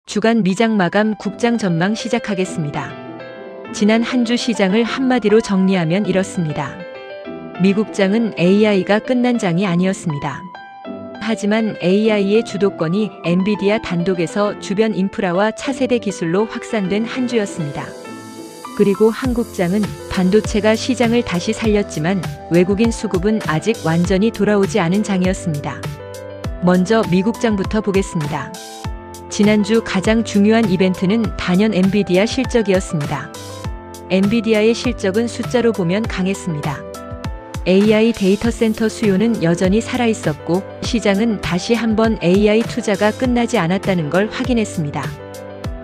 주간 미장 마감 국장 전망 시작하겠습니다. 지난 한 주 시장을 한마디로 정리하면 이렇습니다. 미국장은 AI가 끝난 장이 아니었습니다. 하지만 AI의 주도권이 엔비디아 단독에서 주변 인프라와 차세대 기술로 확산된 한 주였습니다. 그리고 한국장은 반도체가 시장을 다시 살렸지만 외국인 수급은 아직 완전히 돌아오지 않은 장이었습니다. 먼저 미국장부터 보겠습니다. 지난주 가장 중요한 이벤트는 단연 엔비디아 실적이었습니다. 엔비디아의 실적은 숫자로 보면 강했습니다. AI 데이터 센터 수요는 여전히 살아있었고 시장은 다시 한번 AI 투자가 끝나지 않았다는 걸 확인했습니다.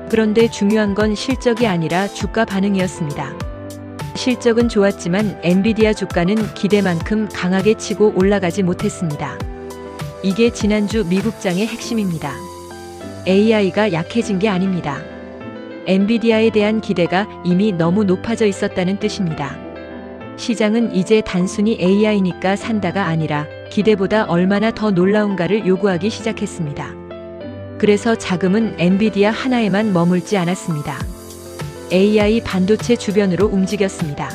그런데 중요한 건 실적이 아니라 주가 반응이었습니다. 실적은 좋았지만 엔비디아 주가는 기대만큼 강하게 치고 올라가지 못했습니다. 이게 지난주 미국장의 핵심입니다. AI가 약해진 게 아닙니다. 엔비디아에 대한 기대가 이미 너무 높아져 있었다는 뜻입니다. 시장은 이제 단순히 AI니까 산다가 아니라 기대보다 얼마나 더 놀라운가를 요구하기 시작했습니다. 그래서 자금은 엔비디아 하나에만 머물지 않았습니다. AI 반도체 주변으로 움직였습니다.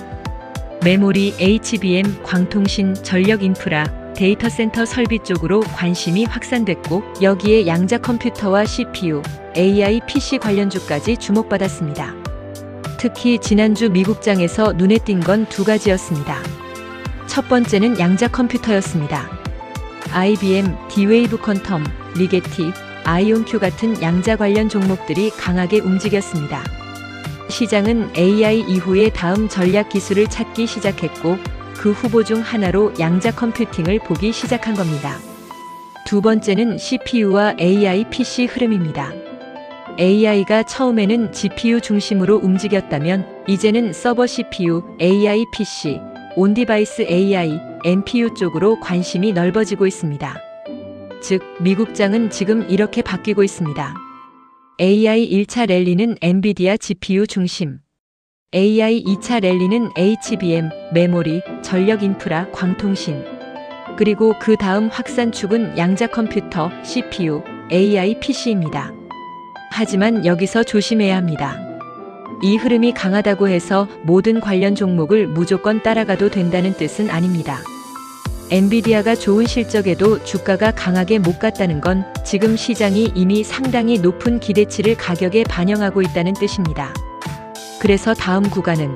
메모리, HBM, 광통신, 전력 인프라, 데이터 센터 설비 쪽으로 관심이 확산됐고 여기에 양자 컴퓨터와 CPU, AI PC 관련주까지 주목받았습니다. 특히 지난주 미국장에서 눈에 띈 건 두 가지였습니다. 첫 번째는 양자 컴퓨터였습니다. IBM, D-Wave 퀀텀, 리게티, 아이온큐 같은 양자 관련 종목들이 강하게 움직였습니다. 시장은 AI 이후에 다음 전략 기술을 찾기 시작했고 그 후보 중 하나로 양자 컴퓨팅을 보기 시작한 겁니다. 두 번째는 CPU와 AI PC 흐름입니다. AI가 처음에는 GPU 중심으로 움직였다면 이제는 서버 CPU, AI PC, 온디바이스 AI, NPU 쪽으로 관심이 넓어지고 있습니다. 즉, 미국장은 지금 이렇게 바뀌고 있습니다. AI 1차 랠리는 엔비디아 GPU 중심, AI 2차 랠리는 HBM, 메모리, 전력 인프라, 광통신, 그리고 그 다음 확산축은 양자 컴퓨터, CPU, AI PC입니다. 하지만 여기서 조심해야 합니다. 이 흐름이 강하다고 해서 모든 관련 종목을 무조건 따라가도 된다는 뜻은 아닙니다. 엔비디아가 좋은 실적에도 주가가 강하게 못 갔다는 건 지금 시장이 이미 상당히 높은 기대치를 가격에 반영하고 있다는 뜻입니다. 그래서 다음 구간은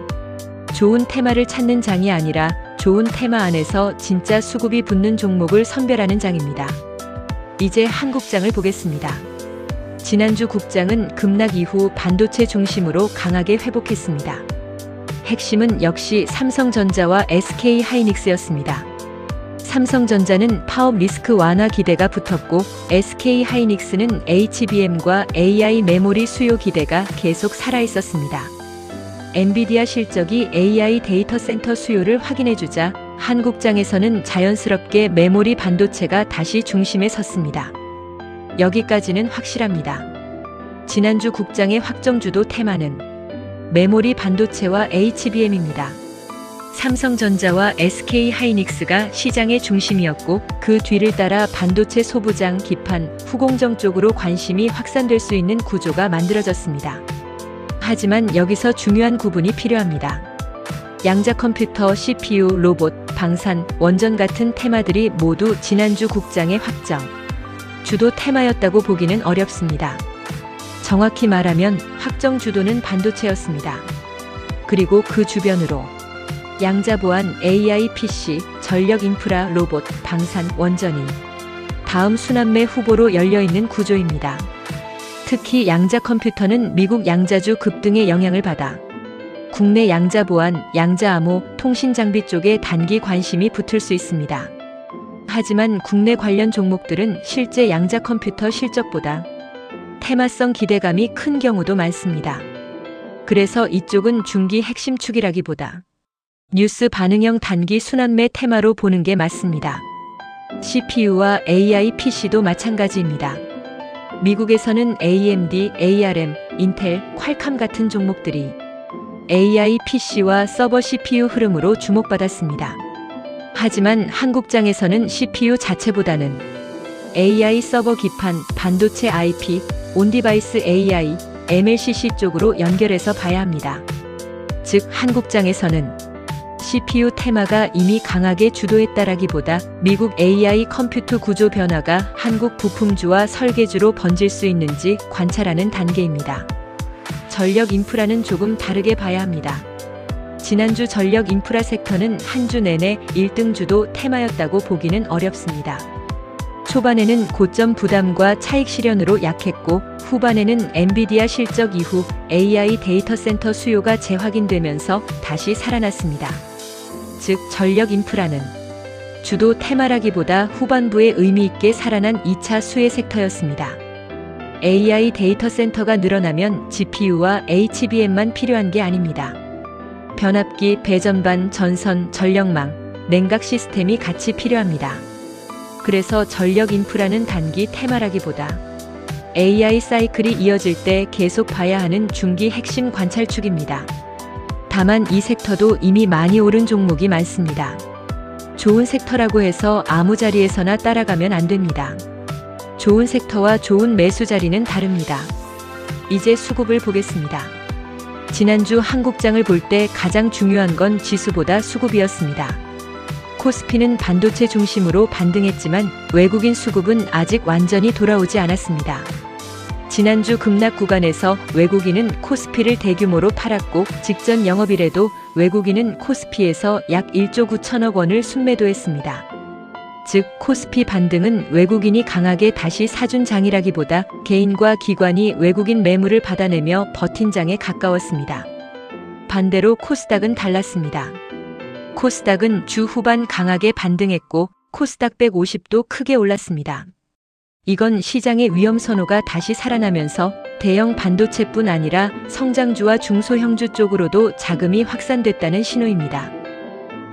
좋은 테마를 찾는 장이 아니라 좋은 테마 안에서 진짜 수급이 붙는 종목을 선별하는 장입니다. 이제 한국장을 보겠습니다. 지난주 국장은 급락 이후 반도체 중심으로 강하게 회복했습니다. 핵심은 역시 삼성전자와 SK하이닉스였습니다. 삼성전자는 파업 리스크 완화 기대가 붙었고 SK하이닉스는 HBM과 AI 메모리 수요 기대가 계속 살아있었습니다. 엔비디아 실적이 AI 데이터 센터 수요를 확인해주자 한국장에서는 자연스럽게 메모리 반도체가 다시 중심에 섰습니다. 여기까지는 확실합니다. 지난주 국장의 확정주도 테마는 메모리 반도체와 HBM입니다. 삼성전자와 SK하이닉스가 시장의 중심이었고 그 뒤를 따라 반도체 소부장, 기판, 후공정 쪽으로 관심이 확산될 수 있는 구조가 만들어졌습니다. 하지만 여기서 중요한 구분이 필요합니다. 양자 컴퓨터, CPU, 로봇, 방산, 원전 같은 테마들이 모두 지난주 국장의 확정 주도 테마였다고 보기는 어렵습니다. 정확히 말하면 확정 주도는 반도체였습니다. 그리고 그 주변으로 양자 보안, AI PC, 전력 인프라, 로봇, 방산, 원전이 다음 순환매 후보로 열려있는 구조입니다. 특히 양자 컴퓨터는 미국 양자주 급등의 영향을 받아 국내 양자 보안, 양자 암호, 통신 장비 쪽에 단기 관심이 붙을 수 있습니다. 하지만 국내 관련 종목들은 실제 양자 컴퓨터 실적보다 테마성 기대감이 큰 경우도 많습니다. 그래서 이쪽은 중기 핵심축이라기보다 뉴스 반응형 단기 순환매 테마로 보는 게 맞습니다. CPU와 AI PC도 마찬가지입니다. 미국에서는 AMD, ARM, 인텔, 퀄컴 같은 종목들이 AI PC와 서버 CPU 흐름으로 주목받았습니다. 하지만 한국장에서는 CPU 자체보다는 AI 서버 기판, 반도체 IP, 온디바이스 AI, MLCC 쪽으로 연결해서 봐야 합니다. 즉, 한국장에서는 CPU 테마가 이미 강하게 주도했다라기보다 미국 AI 컴퓨터 구조 변화가 한국 부품주와 설계주로 번질 수 있는지 관찰하는 단계입니다. 전력 인프라는 조금 다르게 봐야 합니다. 지난주 전력 인프라 섹터는 한 주 내내 1등 주도 테마였다고 보기는 어렵습니다. 초반에는 고점 부담과 차익 실현으로 약했고 후반에는 엔비디아 실적 이후 AI 데이터 센터 수요가 재확인되면서 다시 살아났습니다. 즉, 전력 인프라는 주도 테마라기보다 후반부에 의미 있게 살아난 2차 수혜 섹터였습니다. AI 데이터 센터가 늘어나면 GPU와 HBM만 필요한 게 아닙니다. 변압기, 배전반, 전선, 전력망, 냉각 시스템이 같이 필요합니다. 그래서 전력 인프라는 단기 테마라기보다 AI 사이클이 이어질 때 계속 봐야 하는 중기 핵심 관찰축입니다. 다만 이 섹터도 이미 많이 오른 종목이 많습니다. 좋은 섹터라고 해서 아무 자리에서나 따라가면 안 됩니다. 좋은 섹터와 좋은 매수 자리는 다릅니다. 이제 수급을 보겠습니다. 지난주 한국장을 볼 때 가장 중요한 건 지수보다 수급이었습니다. 코스피는 반도체 중심으로 반등했지만 외국인 수급은 아직 완전히 돌아오지 않았습니다. 지난주 급락 구간에서 외국인은 코스피를 대규모로 팔았고 직전 영업일에도 외국인은 코스피에서 약 1조 9천억 원을 순매도했습니다. 즉, 코스피 반등은 외국인이 강하게 다시 사준 장이라기보다 개인과 기관이 외국인 매물을 받아내며 버틴 장에 가까웠습니다. 반대로 코스닥은 달랐습니다. 코스닥은 주 후반 강하게 반등했고 코스닥 150도 크게 올랐습니다. 이건 시장의 위험 선호가 다시 살아나면서 대형 반도체뿐 아니라 성장주와 중소형주 쪽으로도 자금이 확산됐다는 신호입니다.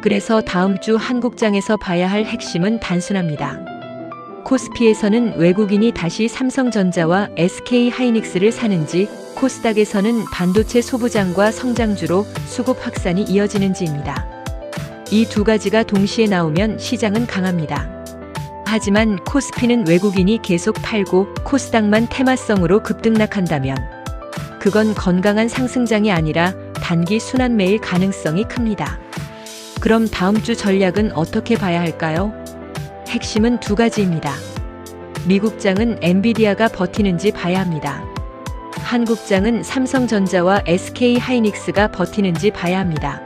그래서 다음 주 한국장에서 봐야 할 핵심은 단순합니다. 코스피에서는 외국인이 다시 삼성전자와 SK하이닉스를 사는지, 코스닥에서는 반도체 소부장과 성장주로 수급 확산이 이어지는지입니다. 이 두 가지가 동시에 나오면 시장은 강합니다. 하지만 코스피는 외국인이 계속 팔고 코스닥만 테마성으로 급등락한다면 그건 건강한 상승장이 아니라 단기 순환 매일 가능성이 큽니다. 그럼 다음 주 전략은 어떻게 봐야 할까요? 핵심은 두 가지입니다. 미국장은 엔비디아가 버티는지 봐야 합니다. 한국장은 삼성전자와 SK하이닉스가 버티는지 봐야 합니다.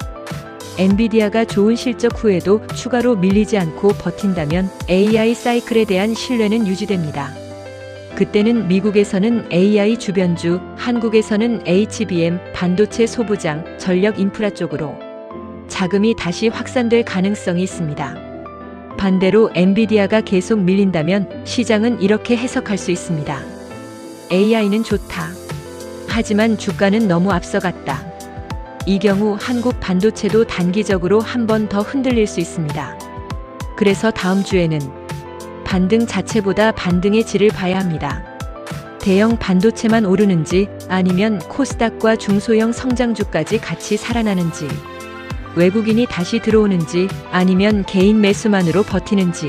엔비디아가 좋은 실적 후에도 추가로 밀리지 않고 버틴다면 AI 사이클에 대한 신뢰는 유지됩니다. 그때는 미국에서는 AI 주변주, 한국에서는 HBM, 반도체 소부장, 전력 인프라 쪽으로 자금이 다시 확산될 가능성이 있습니다. 반대로 엔비디아가 계속 밀린다면 시장은 이렇게 해석할 수 있습니다. AI는 좋다. 하지만 주가는 너무 앞서갔다. 이 경우 한국 반도체도 단기적으로 한 번 더 흔들릴 수 있습니다. 그래서 다음 주에는 반등 자체보다 반등의 질을 봐야 합니다. 대형 반도체만 오르는지 아니면 코스닥과 중소형 성장주까지 같이 살아나는지, 외국인이 다시 들어오는지 아니면 개인 매수만으로 버티는지,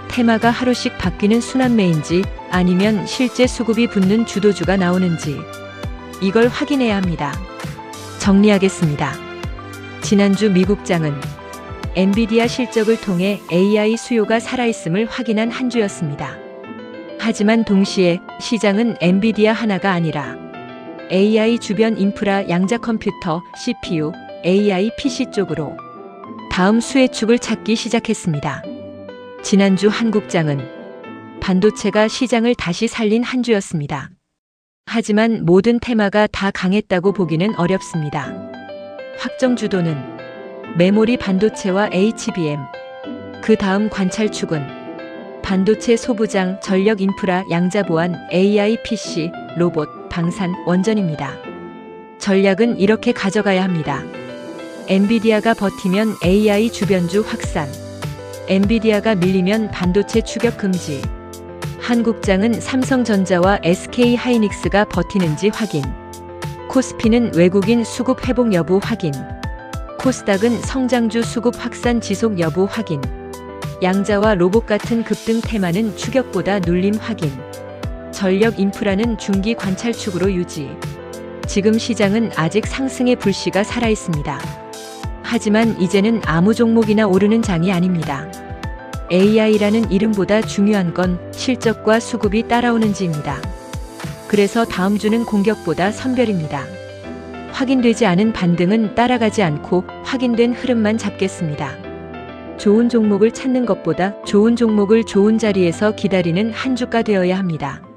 테마가 하루씩 바뀌는 순환매인지 아니면 실제 수급이 붙는 주도주가 나오는지 이걸 확인해야 합니다. 정리하겠습니다. 지난주 미국장은 엔비디아 실적을 통해 AI 수요가 살아있음을 확인한 한 주였습니다. 하지만 동시에 시장은 엔비디아 하나가 아니라 AI 주변 인프라 양자 컴퓨터, CPU, AI PC 쪽으로 다음 수혜축을 찾기 시작했습니다. 지난주 한국장은 반도체가 시장을 다시 살린 한 주였습니다. 하지만 모든 테마가 다 강했다고 보기는 어렵습니다. 확정 주도는 메모리 반도체와 HBM, 그 다음 관찰축은 반도체 소부장, 전력 인프라, 양자 보안, AI PC, 로봇, 방산, 원전입니다. 전략은 이렇게 가져가야 합니다. 엔비디아가 버티면 AI 주변주 확산, 엔비디아가 밀리면 반도체 추격 금지, 한국장은 삼성전자와 SK하이닉스가 버티는지 확인, 코스피는 외국인 수급 회복 여부 확인, 코스닥은 성장주 수급 확산 지속 여부 확인, 양자와 로봇 같은 급등 테마는 추격보다 눌림 확인. 전력 인프라는 중기 관찰축으로 유지. 지금 시장은 아직 상승의 불씨가 살아있습니다. 하지만 이제는 아무 종목이나 오르는 장이 아닙니다. AI라는 이름보다 중요한 건 실적과 수급이 따라오는지입니다. 그래서 다음 주는 공격보다 선별입니다. 확인되지 않은 반등은 따라가지 않고 확인된 흐름만 잡겠습니다. 좋은 종목을 찾는 것보다 좋은 종목을 좋은 자리에서 기다리는 한 주가 되어야 합니다.